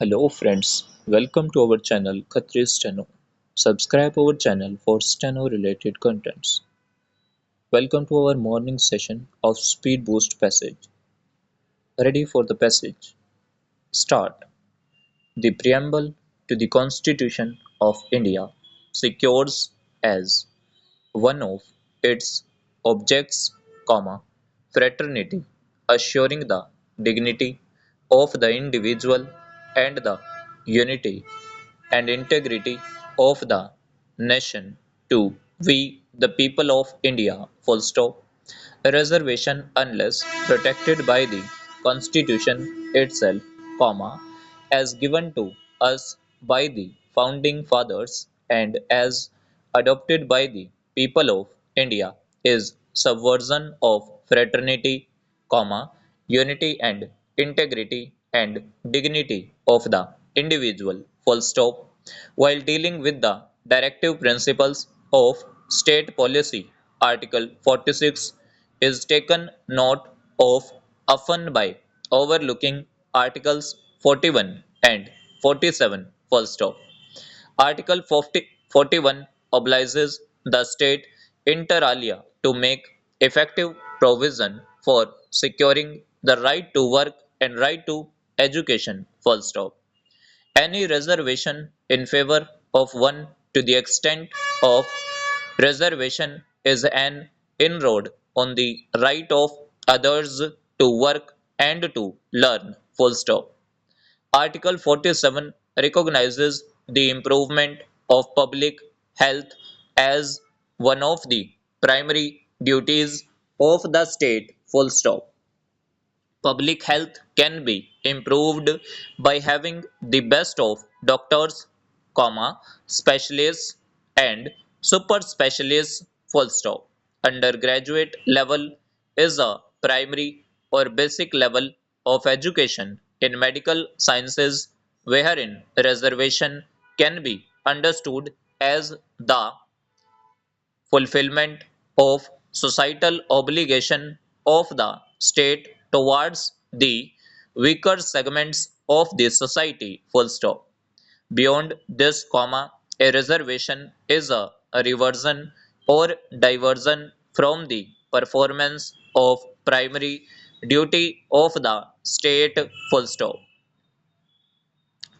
Hello friends, welcome to our channel Khatri Steno. Subscribe our channel for steno related contents. Welcome to our morning session of Speed Boost Passage. Ready for the passage? Start. The preamble to the Constitution of India secures as one of its objects, fraternity, assuring the dignity of the individual and the unity and integrity of the nation to we the people of India full stop. A reservation unless protected by the Constitution itself, as given to us by the founding fathers and as adopted by the people of India, is subversion of fraternity, unity and integrity and dignity of the individual, full stop, while dealing with the directive principles of state policy. Article 46 is taken note of often by overlooking Articles 41 and 47, full stop. Article 41 obliges the state inter alia to make effective provision for securing the right to work and right to education, full stop. Any reservation in favor of one to the extent of reservation is an inroad on the right of others to work and to learn, full stop. Article 47 recognizes the improvement of public health as one of the primary duties of the state, full stop. Public health can be improved by having the best of doctors, specialists and super specialists, full stop. Undergraduate level is a primary or basic level of education in medical sciences wherein reservation can be understood as the fulfillment of societal obligation of the state towards the weaker segments of the society, full stop. Beyond this, a reservation is a reversion or diversion from the performance of primary duty of the state, full stop.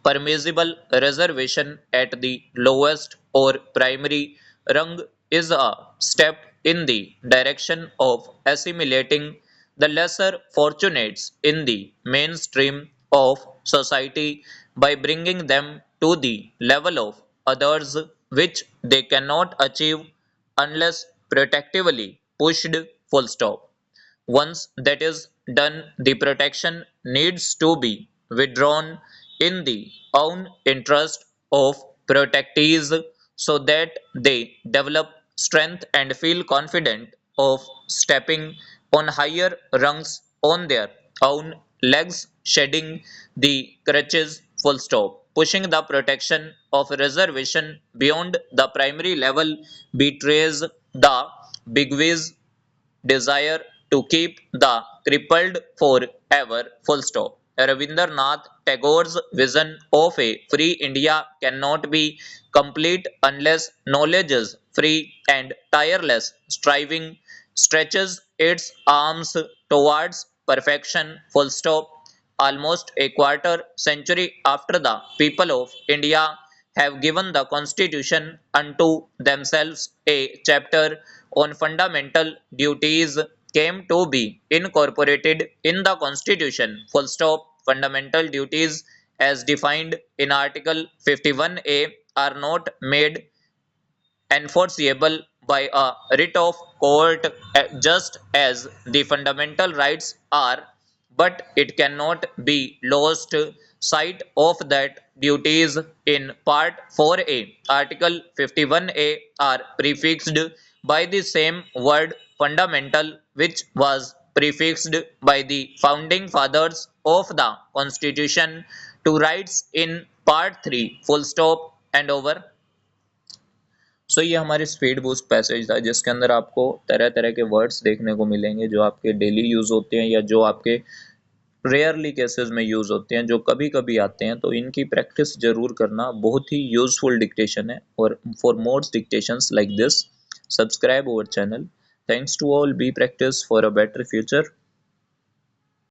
Permissible reservation at the lowest or primary rung is a step in the direction of assimilating the lesser fortunates in the mainstream of society by bringing them to the level of others which they cannot achieve unless protectively pushed, full stop. Once that is done, the protection needs to be withdrawn in the own interest of protectees so that they develop strength and feel confident of stepping on higher rungs on their own legs, shedding the crutches, full stop. Pushing the protection of reservation beyond the primary level betrays the bigwiz desire to keep the crippled forever, full stop. Rabindranath Tagore's vision of a free India cannot be complete unless knowledge is free and tireless striving stretches its arms towards perfection, full stop. Almost a quarter century after the people of India have given the Constitution unto themselves, a chapter on fundamental duties came to be incorporated in the Constitution. Full stop. Fundamental duties as defined in Article 51A are not made enforceable by a writ of court just as the fundamental rights are, but it cannot be lost sight of that duties in Part 4A. Article 51A are prefixed by the same word fundamental which was prefixed by the founding fathers of the Constitution to rights in Part 3, full stop and over. सो ये हमारे speed boost passage था जिसके अंदर आपको तरह तरह के words देखने को मिलेंगे जो आपके डेली यूज होते हैं या जो आपके रेयरली केसेस में यूज़ होते हैं, जो कभी कभी आते हैं, तो इनकी प्रैक्टिस जरूर करना बहुत ही यूजफुल डिक्टेशन है। और for more dictations like this, subscribe our channel. Thanks to all, be practice for a better future.